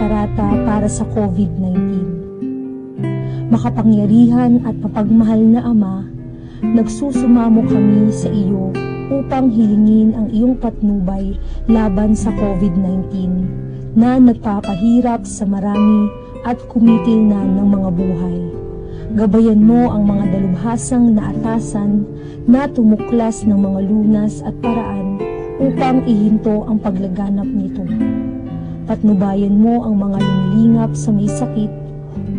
parata para sa COVID-19. Makapangyarihan at mapagmahal na Ama, nagsusumamo kami sa iyo upang hilingin ang iyong patnubay laban sa COVID-19 na nagpapahirap sa marami at kumitil na ng mga buhay. Gabayan mo ang mga dalubhasang naatasan na tumuklas ng mga lunas at paraan upang ihinto ang paglaganap nito. Patnubayan mo ang mga lumilingap sa may sakit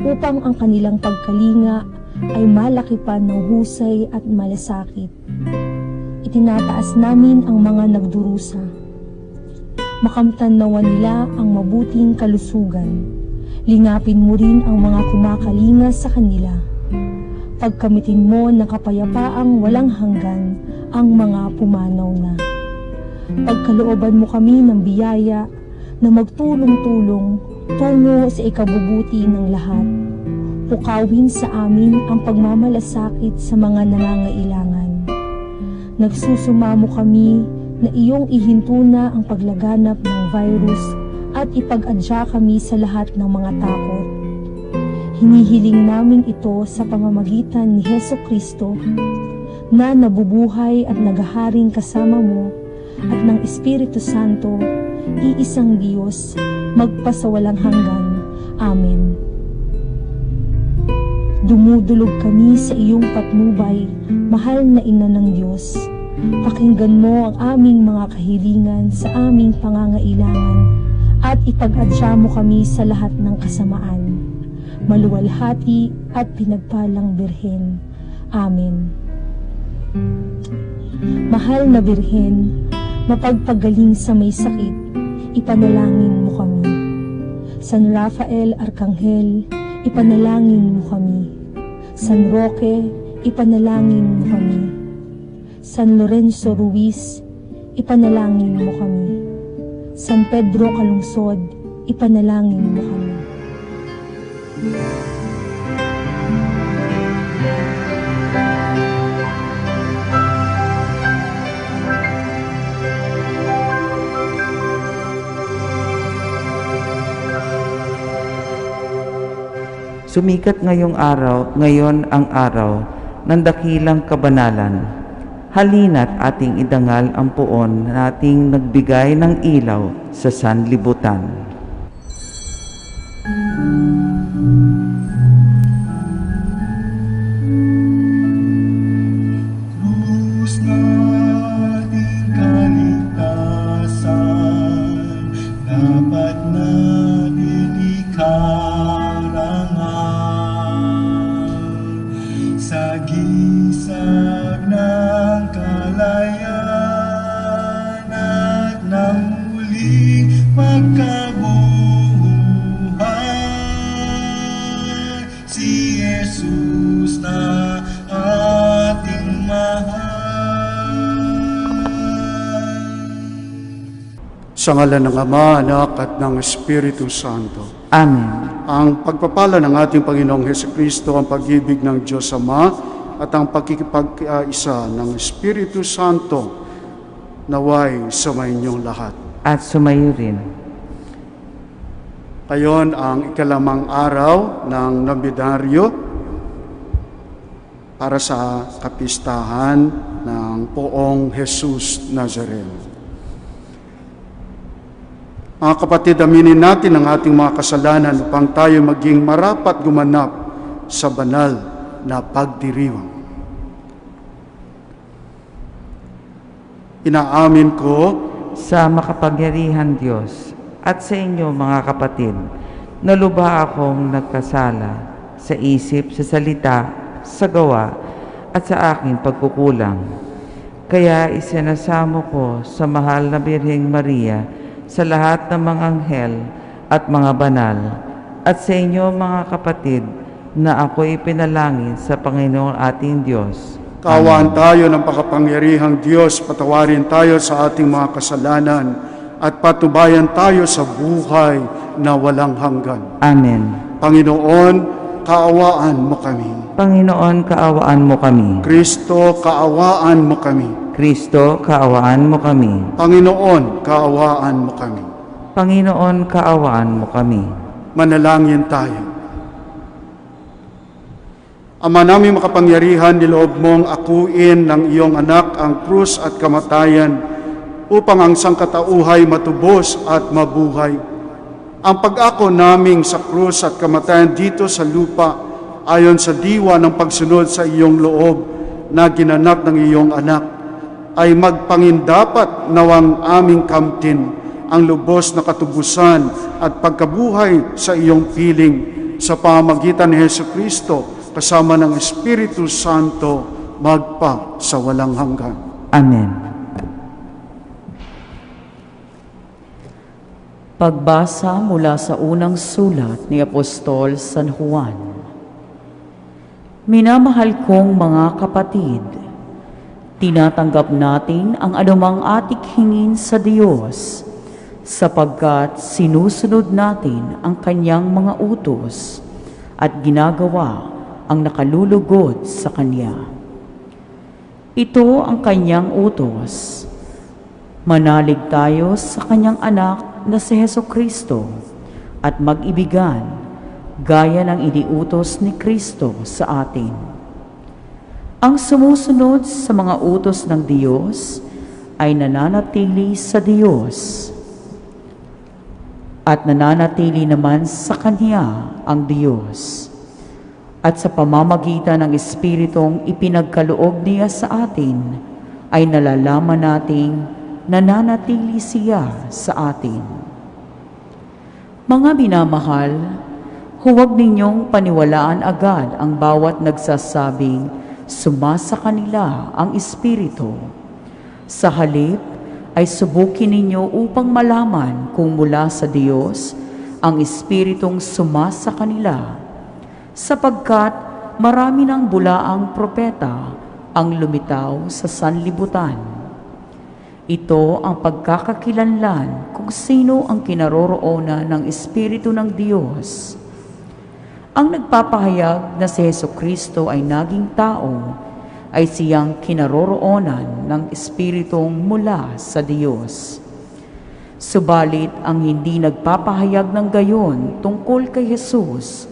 upang ang kanilang pagkalinga ay malakipan ng husay at malasakit. Itinataas namin ang mga nagdurusa. Makamtan nawa nila ang mabuting kalusugan. Lingapin mo rin ang mga kumakalinga sa kanila. Pagkamitin mo ng kapayapaang walang hanggan ang mga pumanaw na. Pagkalooban mo kami ng biyaya na magtulong-tulong tungo sa ikabubuti ng lahat. Pukawin sa amin ang pagmamalasakit sa mga nangangailangan. Nagsusumamo kami na iyong ihinto na ang paglaganap ng virus at ipag-adya kami sa lahat ng mga takot. Hinihiling namin ito sa pamamagitan ni Hesukristo na nabubuhay at naghaharing kasama mo at ng Espiritu Santo, iisang Diyos, magpasawalang hanggan. Amen. Dumudulog kami sa iyong patnubay, mahal na Ina ng Diyos. Pakinggan mo ang aming mga kahilingan sa aming pangangailangan at ipag-adya mo kami sa lahat ng kasamaan. Maluwalhati at pinagpalang Birhen. Amen. Mahal na Birhen, mapagpagaling sa may sakit, ipanalangin mo kami. San Rafael Arkanghel, ipanalangin mo kami. San Roque, ipanalangin mo kami. San Lorenzo Ruiz, ipanalangin mo kami. San Pedro Calungsod, ipanalangin mo kami. Sumikat ngayon ang araw ng dakilang kabanalan. Halina't ating idangal ang puon nating nagbigay ng ilaw sa sanlibutan. Krus nating kaligtasan, dapat natin ikarangal sa gisag ng kalayaan at ng muling pagkabuhay, si Jesus na ating mahal. Sa ngalan ng Ama, Anak at ng Espiritu Santo. Amen. Ang pagpapala ng ating Panginoong Hesukristo, ang pag-ibig ng Diyos Ama at ang pagkikipag-isa ng Espiritu Santo naway sumainyong lahat. At sumayo rin. Ngayon ang ikalamang araw ng Nobyenaryo para sa kapistahan ng Poong Jesus Nazareno. Mga kapatid, aminin natin ang ating mga kasalanan upang tayo maging marapat gumanap sa banal na pagdiriwang. Inaamin ko Sa makapangyarihan Diyos at sa inyo mga kapatid, na lubha akong nagkasala sa isip, sa salita, sa gawa at sa aking pagkukulang. Kaya isinasamo ko sa mahal na Birheng Maria, sa lahat ng mga anghel at mga banal, at sa inyo mga kapatid, na ako'y pinalangin sa Panginoong ating Diyos. kaawaan tayo ng makapangyarihang Diyos, patawarin tayo sa ating mga kasalanan at patubayan tayo sa buhay na walang hanggan. Amen. Panginoon, kaawaan mo kami. Panginoon, kaawaan mo kami. Kristo, kaawaan mo kami. Kristo, kaawaan mo kami. Panginoon, kaawaan mo kami. Panginoon, kaawaan mo kami. Manalangin tayo. Ama namin makapangyarihan, niloob mong akuin ng iyong anak ang krus at kamatayan upang ang sangkatauhay matubos at mabuhay. Ang pag-ako naming sa krus at kamatayan dito sa lupa ayon sa diwa ng pagsunod sa iyong loob na ginanap ng iyong anak ay magpangindapat nawang aming kamtin ang lubos na katubusan at pagkabuhay sa iyong piling sa pamamagitan ni Jesucristo kasama ng Espiritu Santo magpa sa walang hanggan. Amen. Pagbasa mula sa unang sulat ni Apostol San Juan. Minamahal kong mga kapatid, tinatanggap natin ang anumang ating hingin sa Diyos sapagkat sinusunod natin ang Kanyang mga utos at ginagawa ang nakalulugod sa Kanya. Ito ang Kanyang utos. Manalig tayo sa Kanyang anak na si Jesucristo at mag-ibigan gaya ng iniutos ni Kristo sa atin. Ang sumusunod sa mga utos ng Diyos ay nananatili sa Diyos at nananatili naman sa Kanya ang Diyos. At sa pamamagitan ng Espiritong ipinagkaloob niya sa atin, ay nalalaman nating nananatili siya sa atin. Mga minamahal, huwag ninyong paniwalaan agad ang bawat nagsasabing sumasa kanila ang Espiritu. Sa halip, ay subukin ninyo upang malaman kung mula sa Diyos ang Espiritong sumasa kanila, sapagkat marami ng bulaang propeta ang lumitaw sa sanlibutan. Ito ang pagkakakilanlan kung sino ang kinaroroonan ng Espiritu ng Diyos. Ang nagpapahayag na si Jesucristo ay naging tao ay siyang kinaroroonan ng Espiritong mula sa Diyos. Subalit ang hindi nagpapahayag ng gayon tungkol kay Jesus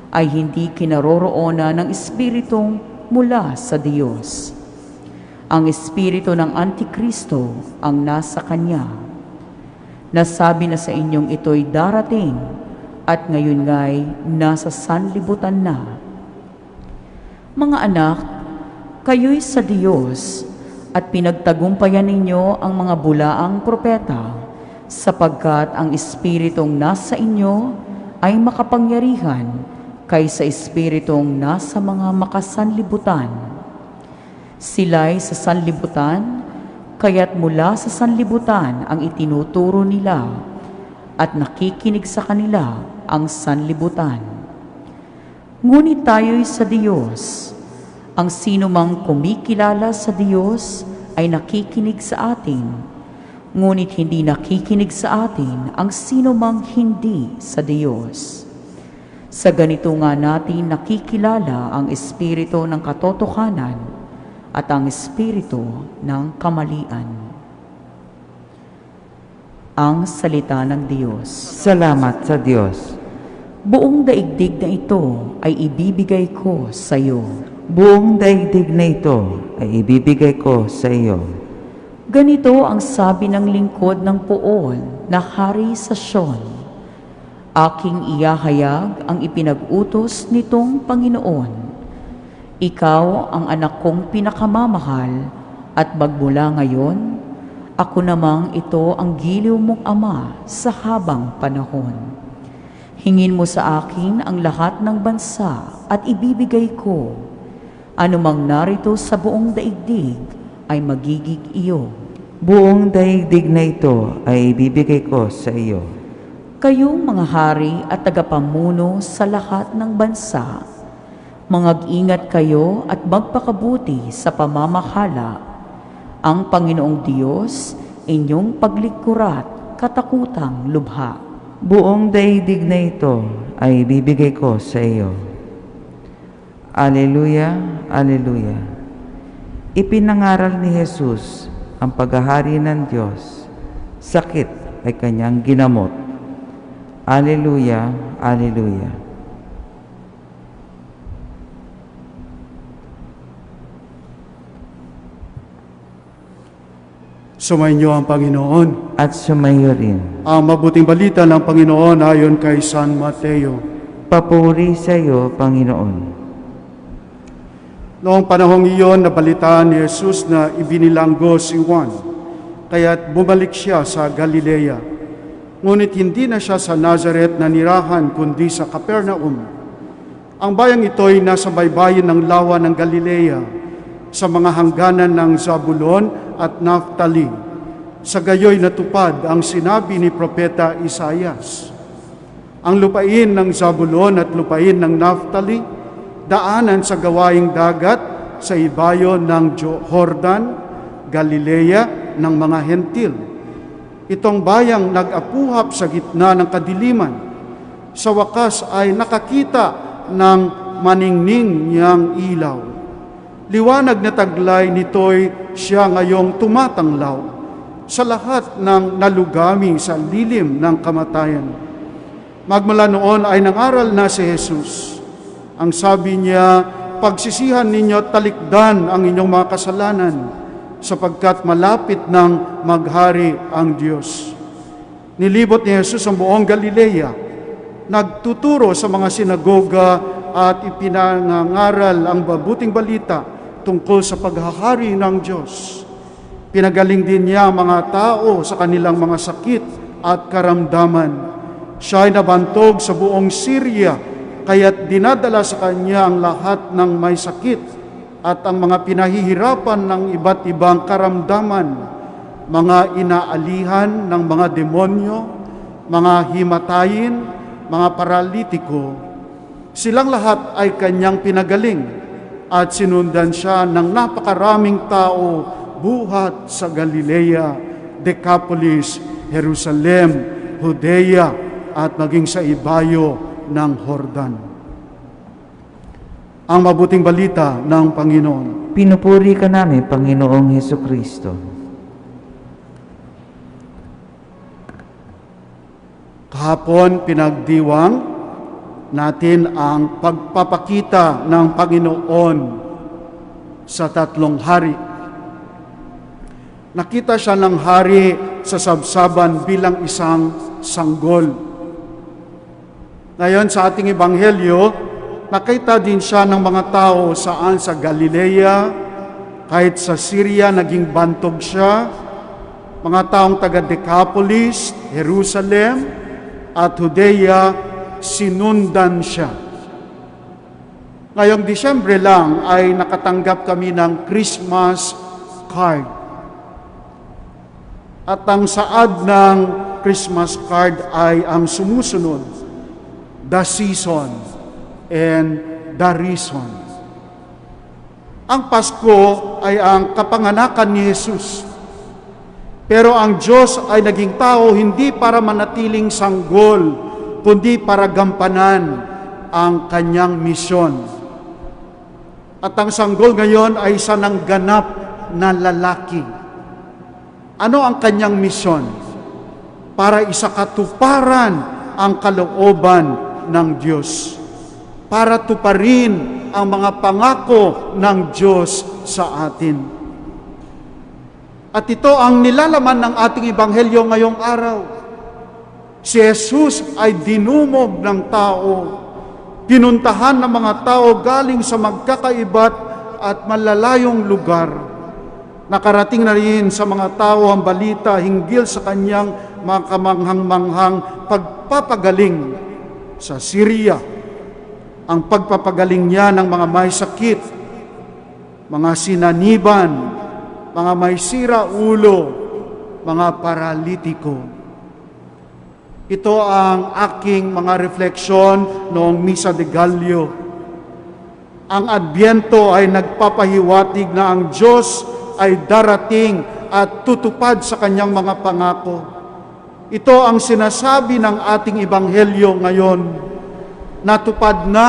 ay hindi kinaroroonan ng Espiritong mula sa Diyos. Ang Espiritu ng Antikristo ang nasa Kanya. Nasabi na sa inyong ito'y darating at ngayon nga'y nasa sanlibutan na. Mga anak, kayo'y sa Diyos at pinagtagumpayan ninyo ang mga bulaang propeta sapagkat ang Espiritong nasa inyo ay makapangyarihan kaysa Espiritong nasa mga makasanlibutan. Sila'y sa sanlibutan, kaya't mula sa sanlibutan ang itinuturo nila at nakikinig sa kanila ang sanlibutan. Ngunit tayo'y sa Diyos. Ang sino mang kumikilala sa Diyos ay nakikinig sa atin, ngunit hindi nakikinig sa atin ang sino mang hindi sa Diyos. Sa ganito nga natin nakikilala ang Espiritu ng katotohanan at ang Espiritu ng kamalian. Ang salita ng Diyos. Salamat sa Diyos. Buong daigdig na ito ay ibibigay ko sa iyo. Buong daigdig na ito ay ibibigay ko sa iyo. Ganito ang sabi ng lingkod ng Poon na hari sa Sion. Aking iyahayag ang ipinag-utos nitong Panginoon. Ikaw ang anak kong pinakamamahal at magmula ngayon, ako namang ito ang giliw mong ama sa habang panahon. Hingin mo sa akin ang lahat ng bansa at ibibigay ko. Anumang narito sa buong daigdig ay magiging iyo. Buong daigdig na ito ay ibibigay ko sa iyo. Kayong mga hari at tagapamuno sa lahat ng bansa, mangag-ingat kayo at magpakabuti sa pamamahala. Ang Panginoong Diyos, inyong paglikurat, katakutang lubha. Buong daigdig na ito ay ibibigay ko sa iyo. Alleluia, Alleluia. Ipinangaral ni Jesus ang paghahari ng Diyos, sakit ay kanyang ginamot. Alleluia, Alleluia. Sumainyo ang Panginoon. At sumayo rin. Ang mabuting balita ng Panginoon ayon kay San Mateo. Papuri sa iyo, Panginoon. Noong panahong iyon, nabalitaan ni Jesus na ibinilanggo si Juan, kaya't bumalik siya sa Galilea. Ngunit hindi na siya sa Nazareth na nirahan, kundi sa Capernaum. Ang bayang ito'y nasa baybayin ng lawa ng Galilea, sa mga hangganan ng Zabulon at Naphtali. Sa gayoy natupad ang sinabi ni Propeta Isaias. Ang lupain ng Zabulon at lupain ng Naphtali, daanan sa gawaing dagat sa ibayo ng Jordan, Galilea ng mga Hentil. Itong bayang nag-apuhap sa gitna ng kadiliman, sa wakas ay nakakita ng maningning niyang ilaw. Liwanag na taglay nito'y siya ngayong tumatanglaw sa lahat ng nalugami sa lilim ng kamatayan. Magmula noon ay nangaral na si Jesus. Ang sabi niya, pagsisihan ninyo at talikdan ang inyong mga kasalanan, sapagkat malapit nang maghari ang Diyos. Nilibot ni Jesus ang buong Galilea, nagtuturo sa mga sinagoga at ipinangangaral ang mabuting balita tungkol sa paghahari ng Diyos. Pinagaling din niya ang mga tao sa kanilang mga sakit at karamdaman. Siya ay nabantog sa buong Syria, kaya't dinadala sa kanya ang lahat ng may sakit at ang mga pinahihirapan ng iba't ibang karamdaman, mga inaalihan ng mga demonyo, mga himatayin, mga paralitiko. Silang lahat ay kanyang pinagaling at sinundan siya ng napakaraming tao buhat sa Galilea, Decapolis, Jerusalem, Judea at maging sa ibayo ng Jordan. Ang mabuting balita ng Panginoon. Pinupuri ka namin, Panginoong Hesukristo. Kahapon pinagdiwang natin ang pagpapakita ng Panginoon sa tatlong hari. Nakita siya ng hari sa sabsaban bilang isang sanggol. Ngayon sa ating ebanghelyo, nakita din siya ng mga tao saan sa Galilea, kahit sa Syria naging bantog siya, mga taong taga Decapolis, Jerusalem, at Judea, sinundan siya. Ngayong Disyembre lang ay nakatanggap kami ng Christmas card. At ang saad ng Christmas card ay ang sumusunod: the season and the reason. Ang Pasko ay ang kapanganakan ni Jesus. Pero ang Diyos ay naging tao hindi para manatiling sanggol, kundi para gampanan ang kanyang misyon. At ang sanggol ngayon ay isa ng ganap na lalaki. Ano ang kanyang misyon? Para isakatuparan ang kalooban ng Diyos, para tuparin ang mga pangako ng Diyos sa atin. At ito ang nilalaman ng ating ebanghelyo ngayong araw. Si Jesus ay dinumog ng tao, pinuntahan ng mga tao galing sa magkakaiba't at malalayong lugar. Nakarating na rin sa mga tao ang balita hinggil sa kanyang mga kamanghang-manghang pagpapagaling sa Syria, ang pagpapagaling niya ng mga may sakit, mga sinaniban, mga may sira ulo, mga paralitiko. Ito ang aking mga refleksyon noong Misa de Gallio. Ang Adbyento ay nagpapahiwatig na ang Diyos ay darating at tutupad sa kanyang mga pangako. Ito ang sinasabi ng ating ebanghelyo ngayon. Natupad na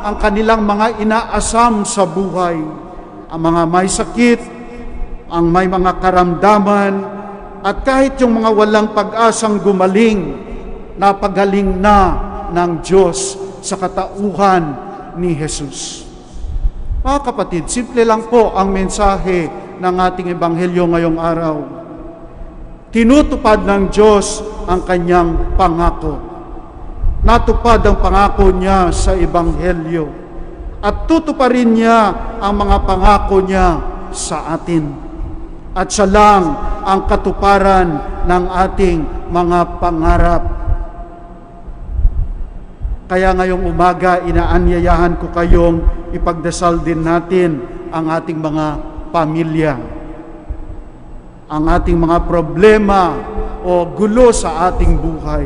ang kanilang mga inaasam sa buhay. Ang mga may sakit, ang may mga karamdaman, At kahit yung mga walang pag-asang gumaling, napagaling na ng Diyos sa katauhan ni Jesus. Mga kapatid, simple lang po ang mensahe ng ating ebanghelyo ngayong araw. Tinutupad ng Diyos ang kanyang pangako. Natupad ang pangako niya sa ebanghelyo. At tutuparin niya ang mga pangako niya sa atin. At siya lang ang katuparan ng ating mga pangarap. Kaya ngayong umaga, inaanyayahan ko kayong ipagdasal din natin ang ating mga pamilya. Ang ating mga problema o gulo sa ating buhay.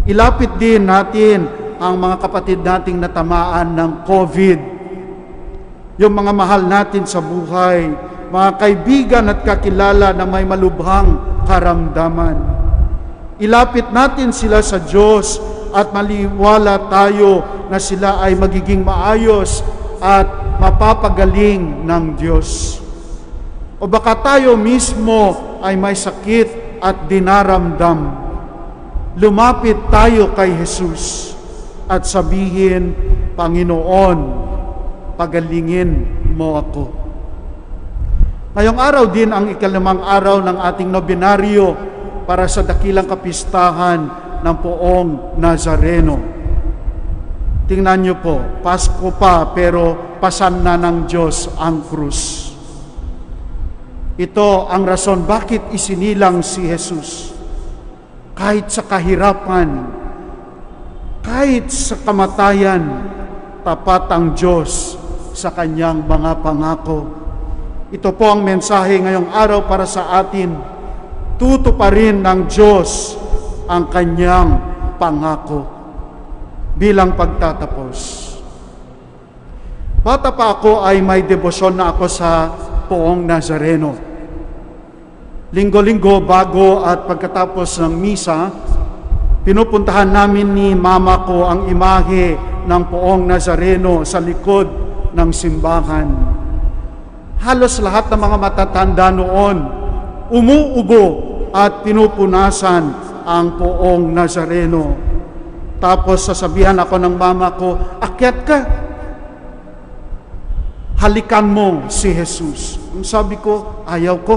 Ilapit din natin ang mga kapatid nating natamaan ng COVID. Yung mga mahal natin sa buhay, mga kaibigan at kakilala na may malubhang karamdaman. Ilapit natin sila sa Diyos at maliwala tayo na sila ay magiging maayos at mapapagaling ng Diyos. O baka tayo mismo ay may sakit at dinaramdam. Lumapit tayo kay Jesus at sabihin, Panginoon, pagalingin mo ako. Ngayong araw din ang ikalimang araw ng ating nobinaryo para sa dakilang kapistahan ng Poong Nazareno. Tingnan niyo po, Pasko pa pero pasan na ng Diyos ang krus. Ito ang rason bakit isinilang si Jesus. Kahit sa kahirapan, kahit sa kamatayan, tapat ang Diyos sa kanyang mga pangako. Ito po ang mensahe ngayong araw para sa atin. Tutuparin ng Diyos ang kanyang pangako bilang pagtatapos. Bata pa ako ay may debosyon na ako sa Poong Nazareno. Linggo-linggo bago at pagkatapos ng misa, pinupuntahan namin ni mama ko ang imahe ng Poong Nazareno sa likod ng simbahan. Halos lahat ng mga matatanda noon umuubo at pinupunasan ang Poong Nazareno. Tapos sasabihan ako ng mama ko, akyat ka. Halikan mo si Jesus. Ang sabi ko, ayaw ko.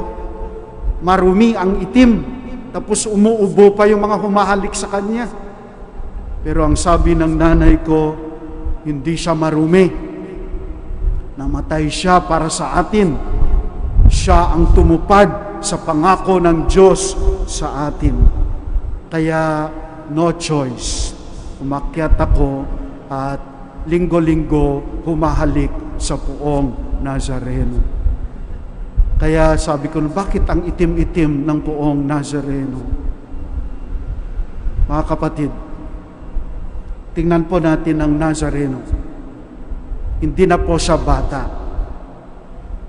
Marumi ang itim. Tapos umuubo pa yung mga humahalik sa kanya. Pero ang sabi ng nanay ko, hindi siya marumi. Namatay siya para sa atin. Siya ang tumupad sa pangako ng Diyos sa atin. Kaya no choice. Umakyat ako at linggo-linggo humahalik sa Poong Nazareno. Kaya sabi ko, bakit ang itim-itim ng Poong Nazareno? Mga kapatid, tingnan po natin ang Nazareno. Hindi na po siya bata,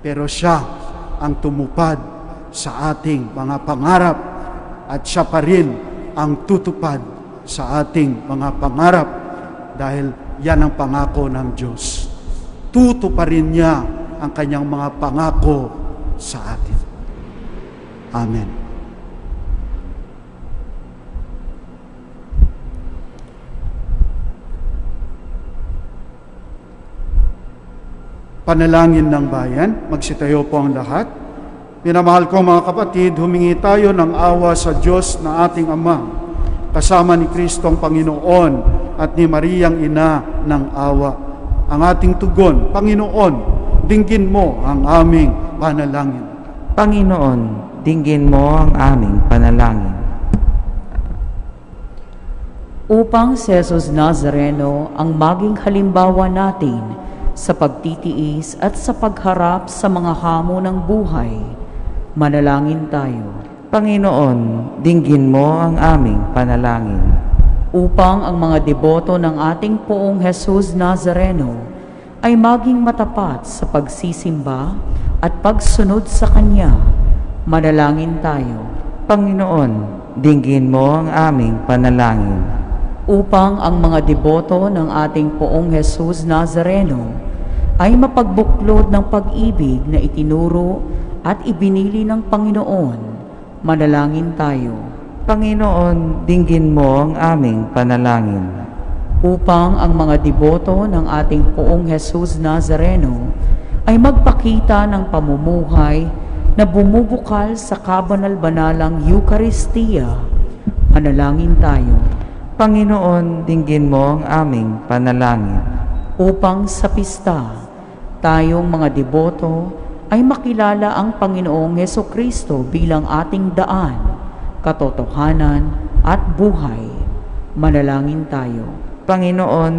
pero siya ang tumupad sa ating mga pangarap at siya pa rin ang tutupad sa ating mga pangarap dahil yan ang pangako ng Diyos. Tutuparin niya ang kanyang mga pangako sa atin. Amen. Panalangin ng bayan, magsitayo po ang lahat. Minamahal ko mga kapatid, humingi tayo ng awa sa Diyos na ating Ama, kasama ni Kristong Panginoon at ni Mariang Ina ng awa. Ang ating tugon, Panginoon, dinggin mo ang aming panalangin. Panginoon, dinggin mo ang aming panalangin. Upang si Jesus Nazareno ang maging halimbawa natin sa pagtitiis at sa pagharap sa mga hamon ng buhay, manalangin tayo. Panginoon, dinggin mo ang aming panalangin. Upang ang mga deboto ng ating Poong Jesus Nazareno ay maging matapat sa pagsisimba at pagsunod sa Kanya, manalangin tayo. Panginoon, dinggin mo ang aming panalangin. Upang ang mga deboto ng ating Poong Jesus Nazareno ay mapagbuklod ng pag-ibig na itinuro at ibinili ng Panginoon, Manalangin tayo. Panginoon, dinggin mo ang aming panalangin. Upang ang mga deboto ng ating Poong Jesus Nazareno ay magpakita ng pamumuhay na bumubukal sa kabanal-banalang Eucharistia. Manalangin tayo. Panginoon, dinggin mo ang aming panalangin. Upang sa pista, tayong mga deboto ay makilala ang Panginoong Hesukristo bilang ating daan, katotohanan at buhay. Manalangin tayo. Panginoon,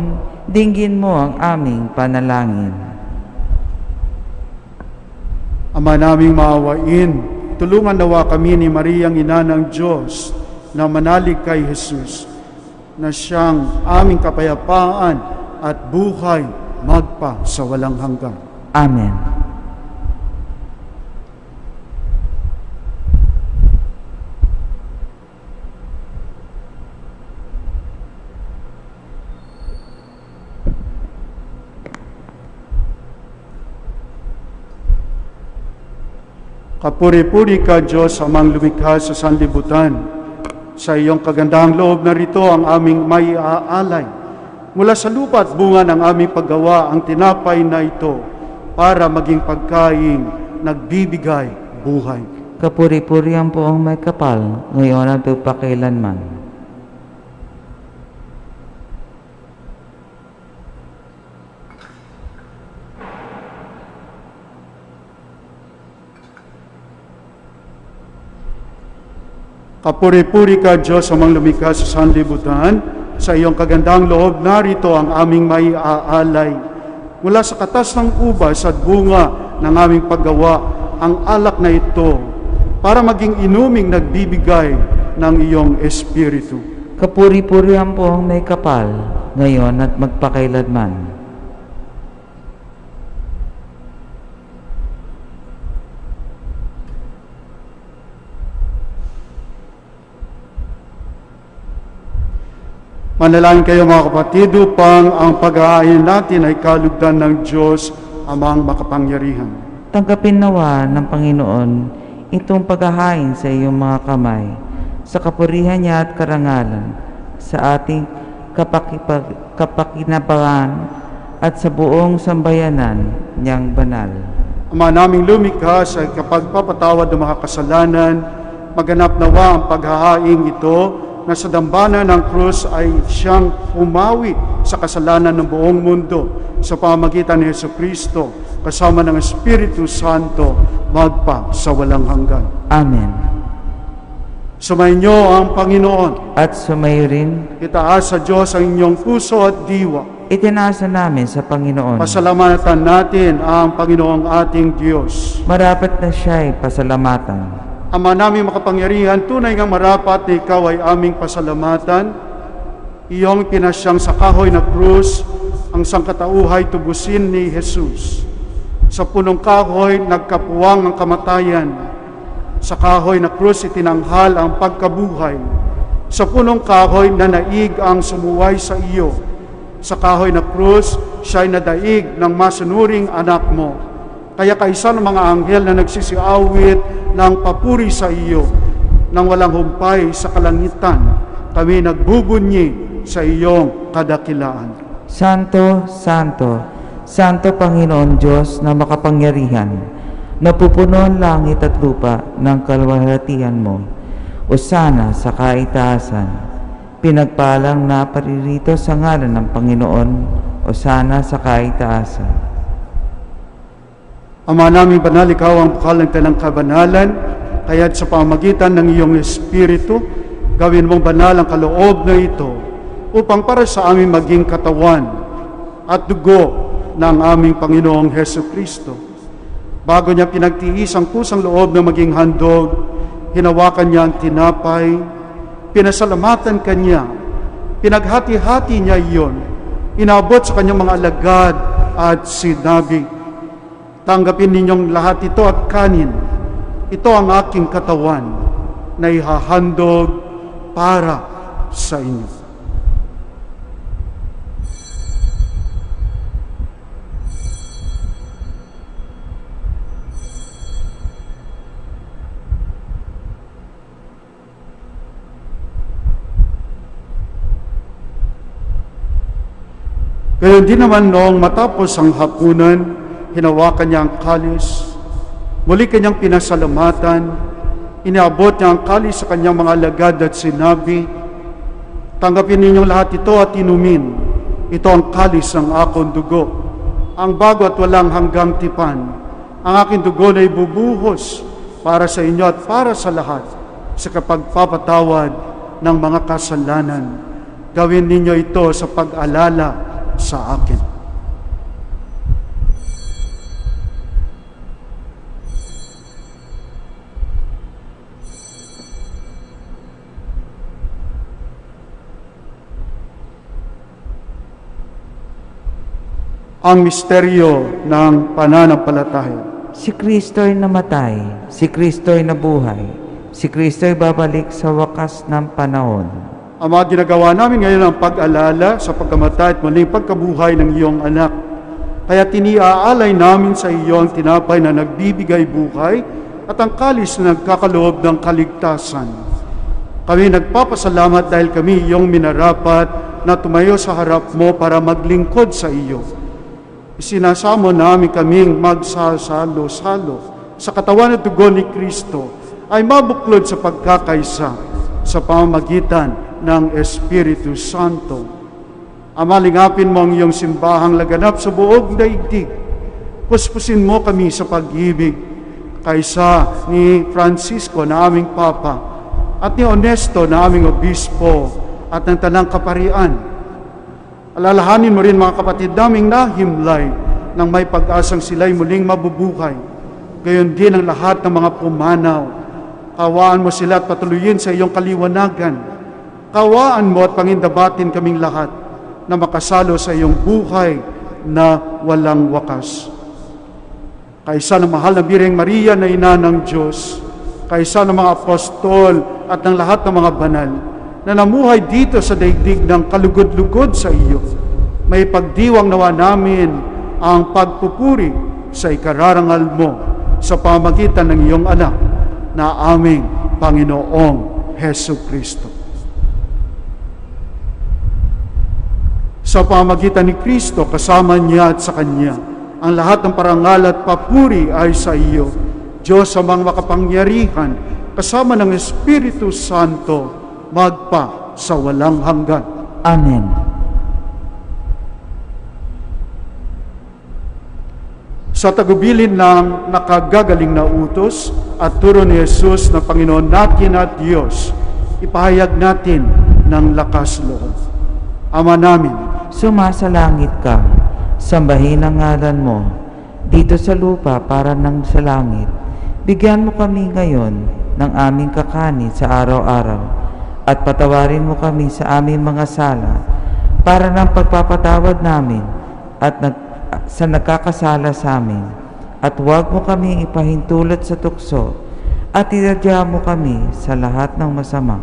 dinggin mo ang aming panalangin. Ama naming maawain, tulungan nawa kami ni Mariang Ina ng Diyos na manalig kay Jesus, na siyang aming kapayapaan at buhay magpa sa walang hanggan. Amen. Kapuri-puri ka, Diyos, amang lumikha sa sanlibutan. Sa iyong kagandahang loob na rito ang aming may aalay. Mula sa lupa at bunga ng aming paggawa ang tinapay na ito para maging pagkain nagbibigay buhay. Kapuri-purihan po ang may kapal, ngayon at magpakailanman. Kapuri-puri ka, Diyos, amang lumikha sa sanlibutan. Sa iyong kagandang loob, narito ang aming may aalay. Mula sa katas ng ubas at bunga ng aming paggawa, ang alak na ito para maging inuming nagbibigay ng iyong Espiritu. Kapuri-purihan po ang may kapal, ngayon at magpakailanman. Manalangin kayo mga kapatid upang ang pag-aayon natin ay kalugdan ng Diyos amang makapangyarihan. Tanggapin nawa ng Panginoon itong paghahain sa iyong mga kamay, sa kapurihan niya at karangalan, sa ating kapakinabangan at sa buong sambayanan niyang banal. Ama naming lumikha sa kapagpapatawad ng mga kasalanan, maganap nawa ang paghahaing ito na sa dambana ng krus ay siyang umawi sa kasalanan ng buong mundo sa pamamagitan ni Jesucristo kasama ng Espiritu Santo magpa sa walang hanggan. Amen. Sumainyo ang Panginoon. At sumayo rin, Itaas sa Diyos ang inyong puso at diwa. itinasa namin sa Panginoon. Pasalamatan natin ang Panginoong ating Diyos. Marapat na siya ay pasalamatan. Ama naming makapangyarihan, tunay ngang marapat na ikaw ay aming pasalamatan. Iyong pinasyang sa kahoy na krus, ang sangkatauhay tubusin ni Jesus. Sa punong kahoy, nagkapuwang ang kamatayan. Sa kahoy na krus, itinanghal ang pagkabuhay. Sa punong kahoy, nanaig ang sumuway sa iyo. Sa kahoy na krus, siya'y nadaig ng masunuring anak mo. Kaya kaisa ng mga anghel na nagsisiawit ng papuri sa iyo, nang walang humpay sa kalangitan, kami nagbubunyi sa iyong kadakilaan. Santo, Santo, Santo Panginoon Diyos na makapangyarihan, napupuno ang langit at lupa ng kaluwalhatian mo. Osana sa kaitaasan, pinagpalang na paririto sa ngalan ng Panginoon. Osana sa kaitaasan. Ama naming banal, ikaw ang bukal ng talang kabanalan, kaya't sa pamagitan ng iyong Espiritu, gawin mong banal ang kaloob na ito, upang para sa aming maging katawan at dugo ng aming Panginoong Hesukristo. Bago niya pinagtiis ang pusang loob na maging handog, hinawakan niya ang tinapay, pinasalamatan kanya, pinaghati-hati niya iyon, inabot sa kanyang mga alagad at sinabi, tanggapin ninyong lahat ito at kanin. Ito ang aking katawan na ihahandog para sa inyo. Gayon din naman noong matapos ang hapunan, hinawakan niya ang kalis, muli kanyang pinasalamatan, iniabot niya ang kalis sa kanyang mga alagad at sinabi, "Tanggapin ninyong lahat ito at inumin. Ito ang kalis ng akong dugo, ang bago at walang hanggang tipan. Ang aking dugo na ibubuhos para sa inyo at para sa lahat sa kapagpapatawad ng mga kasalanan. Gawin ninyo ito sa pag-alala sa akin." Ang misteryo ng pananampalataya. Si Kristo'y namatay, si Kristo'y nabuhay, si Kristo'y babalik sa wakas ng panahon. Ama, ginagawa namin ngayon ang pag-alala sa pagkamatay at muling pagkabuhay ng iyong anak. Kaya tiniaalay namin sa iyo ang tinapay na nagbibigay buhay at ang kalis na nagkakaloob ng kaligtasan. Kami nagpapasalamat dahil kami iyong minarapat na tumayo sa harap mo para maglingkod sa iyo. Isinasamo namin kaming magsasalo-salo sa katawan at dugo ni Kristo ay mabuklod sa pagkakaisa sa pamamagitan ng Espiritu Santo. Ama, lingapin mo ang iyong simbahang laganap sa buong daigdig. Puspusin mo kami sa pag-ibig kaysa ni Francisco na aming Papa at ni Honesto na aming Obispo at ng Tanang Kaparian. Alalahanin mo rin mga kapatid naming nahimlay nang may pag-asang sila'y muling mabubuhay. Gayon din ang lahat ng mga pumanaw. Kawaan mo sila at patuloyin sa iyong kaliwanagan. Kawaan mo at pangindabatin kaming lahat na makasalo sa iyong buhay na walang wakas. Kaisa ng mahal na Birheng Maria na ina ng Diyos, kaisa ng mga apostol at ng lahat ng mga banal, na namuhay dito sa daigdig ng kalugod-lugod sa iyo, may pagdiwang nawa namin ang pagpupuri sa ikararangal mo sa pamagitan ng iyong anak na aming Panginoong Hesu Kristo. Sa pamagitan ni Kristo, kasama niya at sa Kanya, ang lahat ng parangal at papuri ay sa iyo, Diyos amang makapangyarihan, kasama ng Espiritu Santo, magpa sa walang hanggan. Amen. Sa tagubilin ng nakagagaling na utos at turo ni Jesus na Panginoon natin at Diyos, ipahayag natin ng lakas loob. Ama namin, Sumasalangit ka, sambahin ang ngalan mo, dito sa lupa para nang sa langit. Bigyan mo kami ngayon ng aming kakanin sa araw-araw, at patawarin mo kami sa aming mga sala, para ng pagpapatawad namin at sa nagkakasala sa amin. At huwag mo kami ipahintulot sa tukso, at idadya mo kami sa lahat ng masama.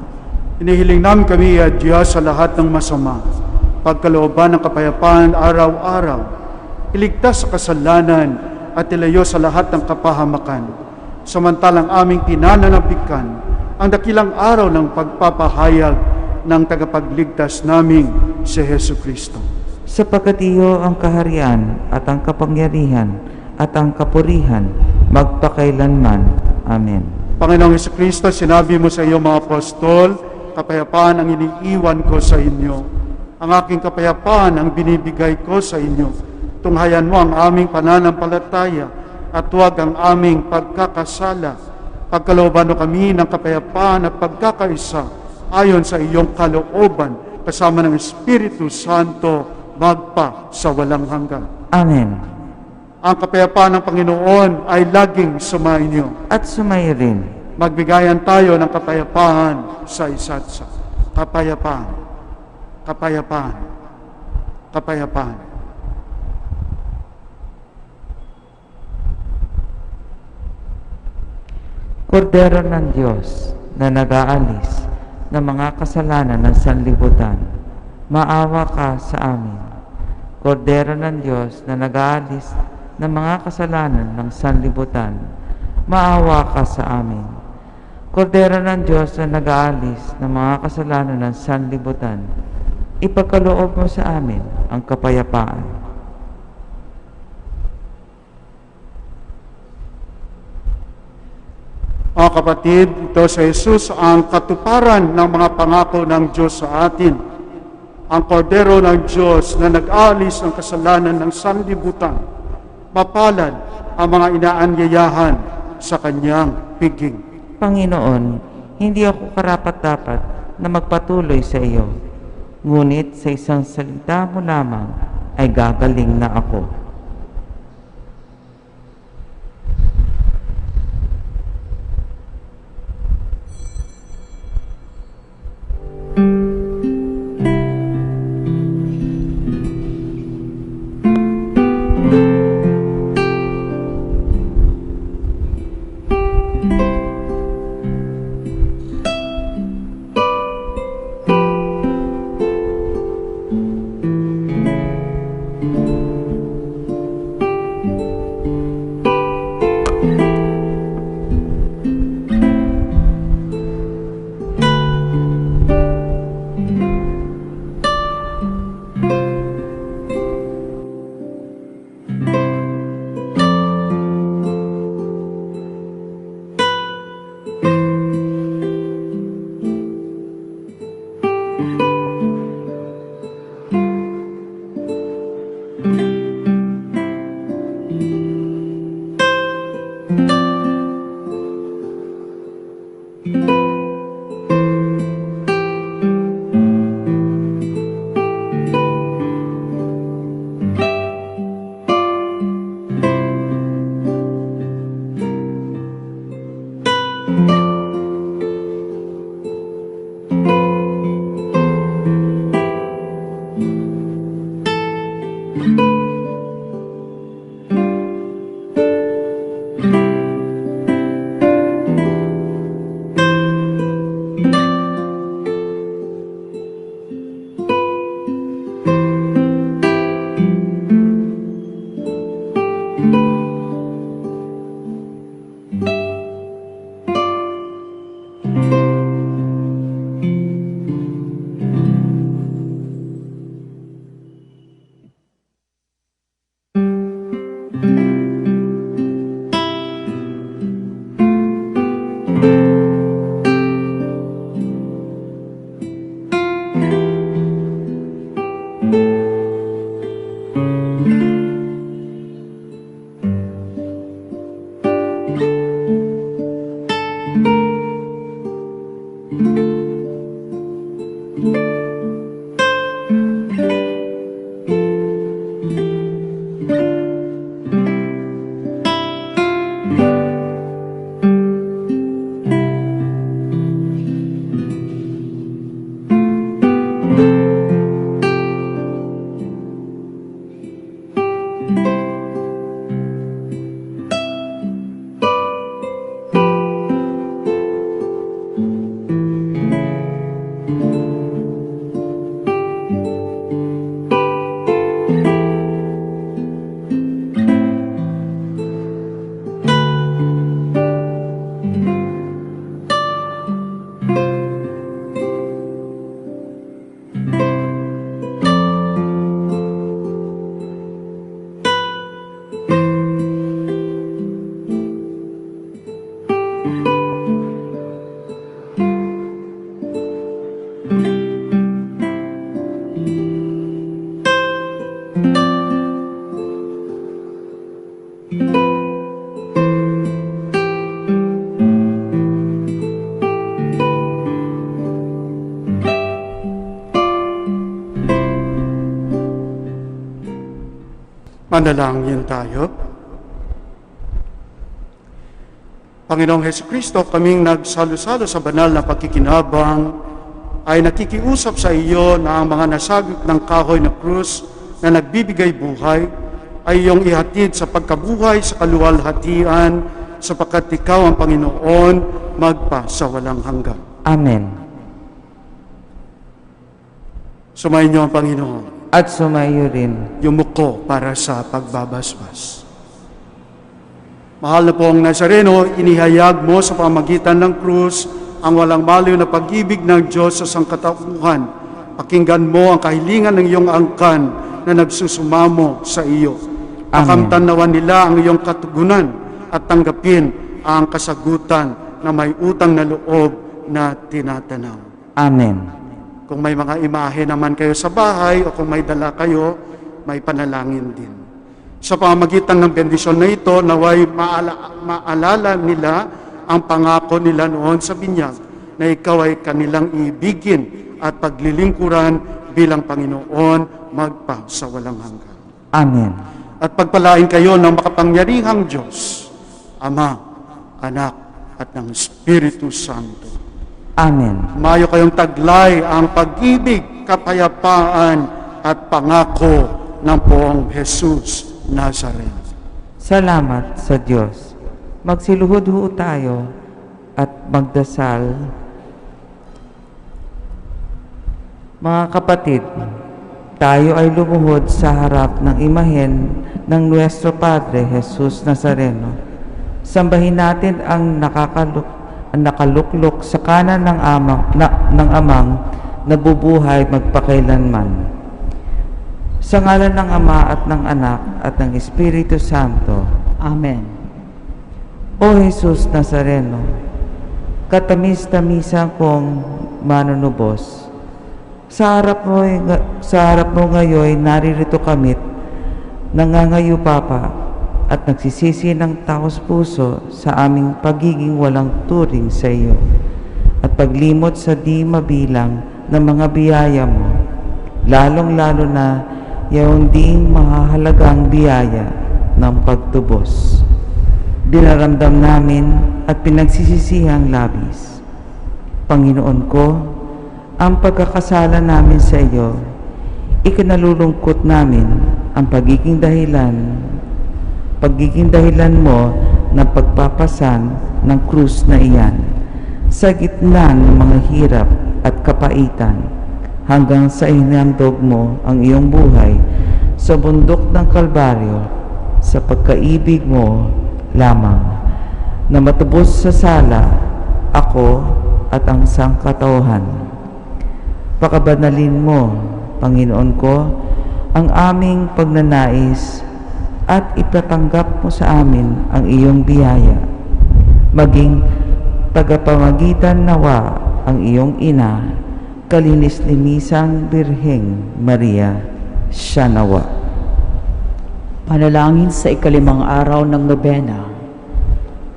inihiling namin kami iadya sa lahat ng masama, pagkalooban ng kapayapaan araw-araw, iligtas sa kasalanan at ilayo sa lahat ng kapahamakan, samantalang aming pinananabikan ang dakilang araw ng pagpapahayag ng tagapagligtas naming si Hesu Kristo. Sapagkat iyo ang kaharian at ang kapangyarihan at ang kapurihan magpakailanman. Amen. Panginoong Hesu Kristo, sinabi mo sa iyong mga apostol, kapayapaan ang iniiwan ko sa inyo. Ang aking kapayapaan ang binibigay ko sa inyo. Tunghayan mo ang aming pananampalataya at huwag ang aming pagkakasala. Pagkalooban mo kami ng kapayapaan at pagkakaisa ayon sa iyong kalooban kasama ng Espiritu Santo magpa sa walang hanggan. Amen. Ang kapayapaan ng Panginoon ay laging sumainyo. At sumay rin. Magbigayan tayo ng kapayapaan sa isa't isa. Kapayapaan. Kapayapaan. Kapayapaan. Kordero ng Diyos na nag-aalis ng mga kasalanan ng sanlibutan, maawa ka sa amin. Kordero ng Diyos na nag-aalis ng mga kasalanan ng sanlibutan, maawa ka sa amin. Kordero ng Diyos na nag-aalis ng mga kasalanan ng sanlibutan, ipagkaloob mo sa amin ang kapayapaan. Mga kapatid, ito sa Jesus ang katuparan ng mga pangako ng Diyos sa atin. Ang kordero ng Diyos na nag-aalis ng kasalanan ng sanlibutan. Mapalad ang mga inaanyayahan sa kanyang piging. Panginoon, hindi ako karapat-dapat na magpatuloy sa iyo. Ngunit sa isang salita mo lamang ay gagaling na ako. Manalangin tayo. Panginoong Hesukristo, kaming nagsalo-salo sa banal na pagkikinabang ay nakikiusap sa iyo na ang mga nasagip ng kahoy na krus na nagbibigay buhay ay iyong ihatid sa pagkabuhay sa kaluwalhatian sapagkat ikaw ang Panginoon magpa sa walang hanggan. Amen. Sumayin niyo ang Panginoon. At sumayo rin. Yumuko para sa pagbabasbas. Mahal na pong Nazareno, inihayag mo sa pamagitan ng krus ang walang maliw na pag-ibig ng Diyos sa sangkatauhan Pakinggan mo ang kahilingan ng iyong angkan na nagsusumamo sa iyo. Amen. Pakamtanawan nila ang iyong katugunan at tanggapin ang kasagutan na may utang na loob na tinatanaw. Amen. Kung may mga imahe naman kayo sa bahay o kung may dala kayo, may panalangin din. Sa pamamagitan ng bendisyon na ito, naway maalala nila ang pangako nila noon sa binyag na ikaw ay kanilang ibigin at paglilingkuran bilang Panginoon magpa sa walang hanggan. Amen. At pagpalain kayo ng makapangyarihang Diyos, Ama, Anak, at ng Espiritu Santo. Amen. Mayo kayong taglay ang pag-ibig, kapayapaan at pangako ng Poong Jesus Nazareno. Salamat sa Diyos. Magsiluhod ho tayo at magdasal. Mga kapatid, tayo ay lumuhod sa harap ng imahen ng Nuestro Padre Jesus Nazareno. Sambahin natin ang nakaluklok sa kanan ng Amang nabubuhay magpakailanman. Sa ngalan ng Ama at ng Anak at ng Espiritu Santo. Amen. O Jesus Nazareno, katamis-tamisan kong manunubos, sa harap mo ngayon naririto kamit, nangangayo papa at nagsisisi ng taos puso sa aming pagiging walang turing sa iyo at paglimot sa di mabilang ng mga biyaya mo, lalong-lalo na yung ding mahahalagang biyaya ng pagtubos. Dinaramdam namin at pinagsisisihang labis, Panginoon ko, ang pagkakasala namin sa iyo, ikinalulungkot namin ang pagiging dahilan mo ng pagpapasan ng krus na iyan sa gitna ng mga hirap at kapaitan hanggang sa inandog mo ang iyong buhay sa bundok ng Kalbaryo sa pagkaibig mo lamang na matubos sa sala ako at ang sangkatauhan. Pakabanalin mo, Panginoon ko, ang aming pagnanais at ipatanggap mo sa amin ang iyong biyaya. Maging tagapamagitan nawa ang iyong ina, kalinis-linisang Birheng Maria, siya nawa. Panalangin sa ikalimang araw ng nobena.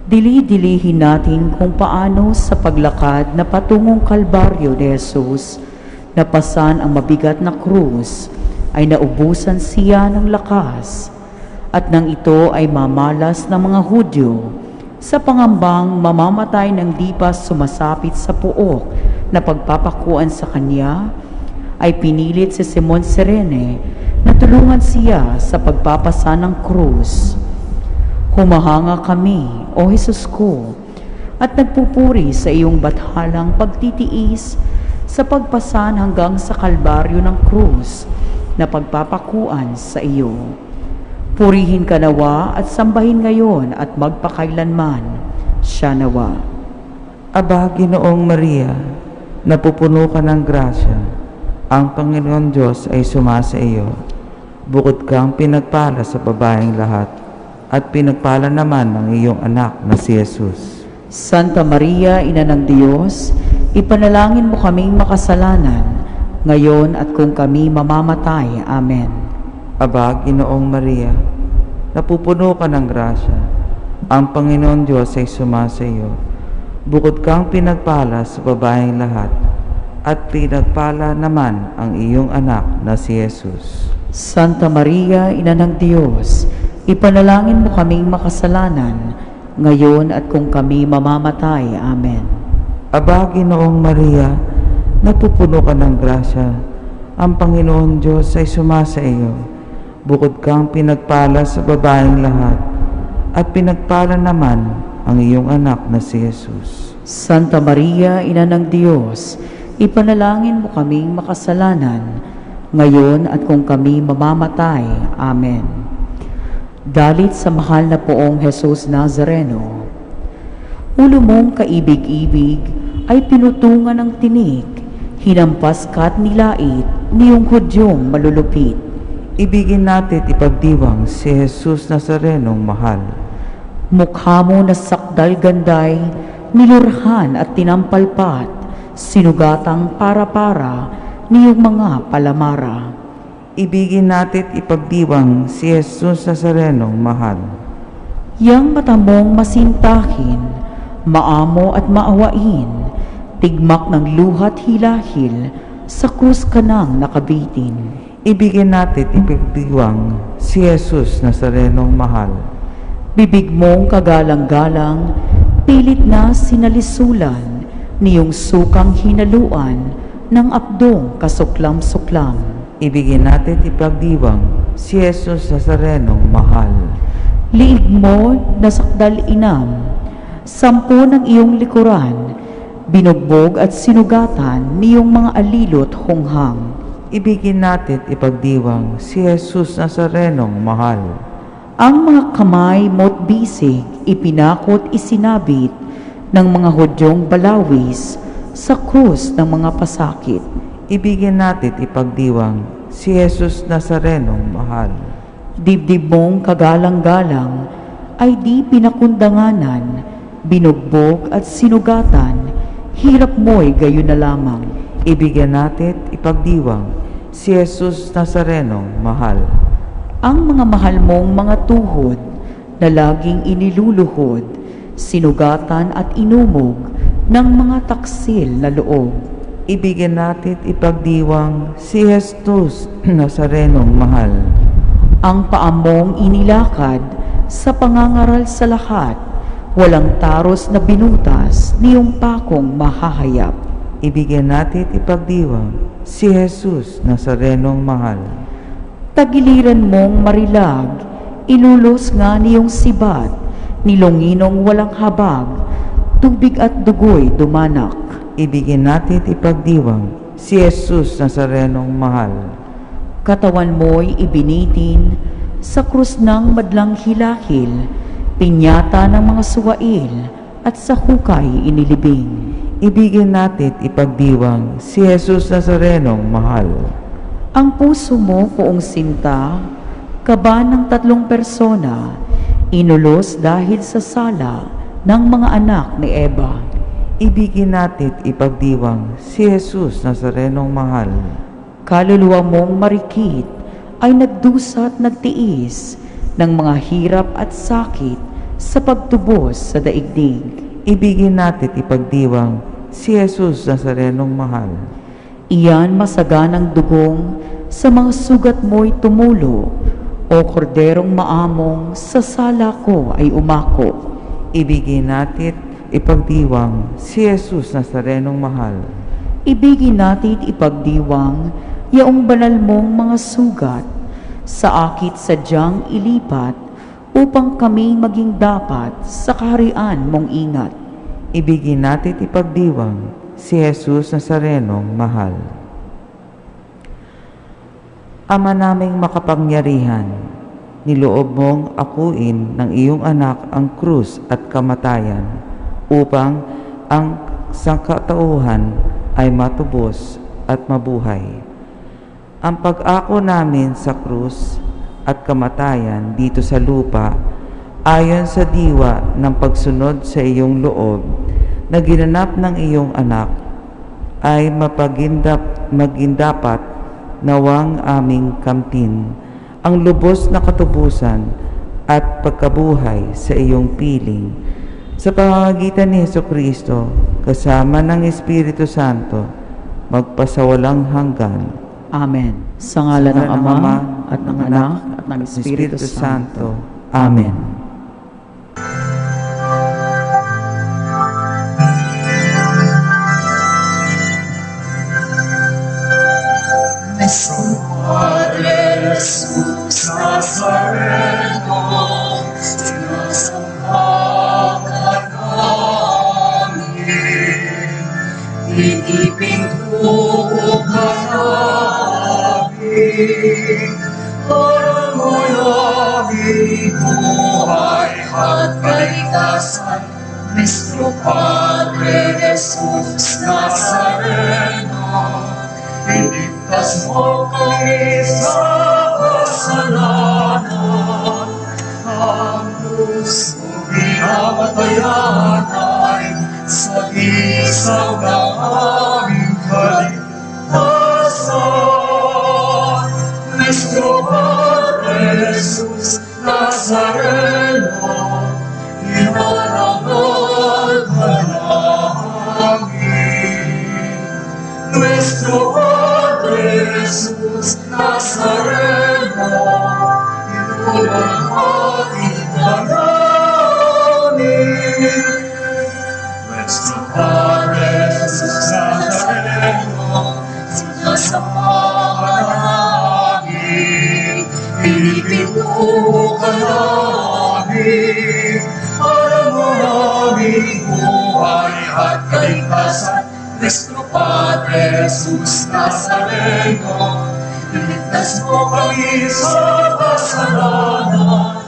Dili-dilihin natin kung paano sa paglakad na patungong Kalbaryo ni Jesus, napasan ang mabigat na krus, ay naubusan siya ng lakas, at nang ito ay mamalas ng mga Hudyo, sa pangambang mamamatay ng di pa sumasapit sa puok na pagpapakuan sa kanya, ay pinilit si Simon Cirene na tulungan siya sa pagpapasa ng krus. Humahanga kami, O Jesus ko, at nagpupuri sa iyong bathalang pagtitiis sa pagpasan hanggang sa kalbaryo ng krus na pagpapakuan sa iyo. Purihin ka nawa at sambahin ngayon at magpakailanman, siya nawa. Aba, Ginoong Maria, napupuno ka ng grasya, ang Panginoon Diyos ay sumasa iyo. Bukod kang pinagpala sa babaeng lahat, at pinagpala naman ng iyong anak na si Jesus. Santa Maria, Ina ng Diyos, ipanalangin mo kaming makasalanan, ngayon at kung kami mamamatay. Amen. Aba, Ginoong Maria, napupuno ka ng grasya, ang Panginoon Diyos ay sumasa iyo. Bukod kang pinagpala sa babaeng lahat, at pinagpala naman ang iyong anak na si Jesus. Santa Maria, Ina ng Diyos, ipanalangin mo kaming makasalanan, ngayon at kung kami mamamatay. Amen. Aba, Ginoong Maria, napupuno ka ng grasya, ang Panginoon Diyos ay sumasa iyo. Bukod kang pinagpala sa babaeng lahat, at pinagpala naman ang iyong anak na si Jesus. Santa Maria, Ina ng Diyos, ipanalangin mo kaming makasalanan, ngayon at kung kami mamamatay. Amen. Dalit sa mahal na Poong Jesus Nazareno, ulo mong kaibig-ibig ay pinutungan ng tinik hinampas ka't nilait niyong Hudyong malulupit. Ibigin natin ipagdiwang si Jesus Nazarenong mahal. Mukha mo na sakdal ganday, nilurhan at tinampalpat, sinugatang para-para niyong mga palamara. Ibigin natin ipagdiwang si Jesus Nazarenong mahal. Yang matamong masintahin, maamo at maawain, tigmak ng luhat hilahil, sa krus ka nang nakabitin. Ibigin natin ipagdiwang si Jesus Nazarenong mahal. Bibig mong kagalang-galang, pilit na sinalisulan, niyong sukang hinaluan, ng abdong kasuklam-suklam. Ibigin natin ipagdiwang si Jesus Nazarenong mahal. Liig mo na sakdal inam, 10 ng iyong likuran, binugbog at sinugatan niyong mga alilot honghang. Ibigin natin ipagdiwang si Jesus Nazarenong mahal. Ang mga kamay mo't bisig, ipinakot isinabit ng mga Hudyong balawis sa krus ng mga pasakit. Ibigin natin ipagdiwang si Jesus Nazarenong mahal. Dibdib mong kagalang-galang ay di pinakundanganan, binugbog at sinugatan, hirap mo'y gayon na lamang. Ibigin natin ipagdiwang si Jesus Nazarenong mahal. Ang mga mahal mong mga tuhod na laging iniluluhod, sinugatan at inumog ng mga taksil na loob. Ibigin natin ipagdiwang si Jesus Nazarenong mahal. Ang paamong inilakad sa pangangaral sa lahat, walang taros na binutas niyong pakong mahahayap. Ibigin natin ipagdiwang si Jesus Nazarenong mahal. Tagiliran mong marilag, ilulos nga niyong sibat, nilonginong walang habag, tubig at dugo'y dumanak. Ibigin natin ipagdiwang si Jesus Nazarenong mahal. Katawan mo'y ibinitin sa krus ng madlang hilahil, pinyata ng mga suwail at sa hukay inilibing. Ibigin natin ipagdiwang si Jesus Nazarenong mahal. Ang puso mo poong sinta, kaba ng 3 persona, inulos dahil sa sala ng mga anak ni Eva. Ibigin natin ipagdiwang si Jesus Nazarenong mahal. Kaluluwa mong marikit ay nagdusa at nagtiis ng mga hirap at sakit sa pagtubos sa daigdig. Ibigin natin ipagdiwang si Jesus Nazarenong mahal. Iyan masaganang dugong sa mga sugat mo'y tumulo, o korderong maamong sa sala ko ay umako. Ibigin natin ipagdiwang si Jesus Nazarenong mahal. Ibigin natin ipagdiwang yaong banal mong mga sugat, sa akit sadyang ilipat, upang kami maging dapat sa kaharian mong ingat. Ibigin natin ipagdiwang si Jesus Nazarenong mahal. Ama naming makapangyarihan, niloob mong akuin ng iyong anak ang krus at kamatayan upang ang sangkatauhan ay matubos at mabuhay. Ang pag-ako namin sa krus at kamatayan dito sa lupa ayon sa diwa ng pagsunod sa iyong loob na ginanap ng iyong anak ay magindapat nawang aming kamtin ang lubos na katubusan at pagkabuhay sa iyong piling sa pamamagitan ni Jesucristo kasama ng Espiritu Santo magpasawalang hanggan. Amen. Sa ngalan ng Ama at ng Anak at ng Espiritu Santo. Amen. Nuestro Padre Jesús Nazareno, sinasamba ka namin, ipintuho ka namin, para mo'y aming buhay at kaligtasan. Nuestro Padre Jesús Nazareno, Iligtas mo kami sa kasalanan. Ang krus mo pinamatayan ay sagisag ng aming kaligtasan. Nuestro Padre Jesus Nazareno, inarangal ka namin. Nuestro Padre Jesus Nazareno, inulanghati ka namin. Nuestro Padre Jesus Nazareno, sinasamahan namin, pinipinto ka namin, para maraming buhay at kaligtasan. Nuestro Padre Jesus Nazareno, iligtas mo kami sa kasalanan.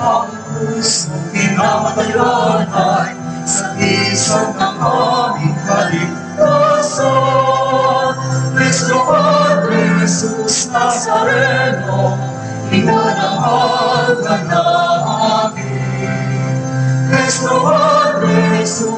Ang krus mo pinamatayan ay sagisag ng aming kaligtasan. Nuestro Padre Jesus Nazareno, inarangal ka namin. Nuestro Padre Jesus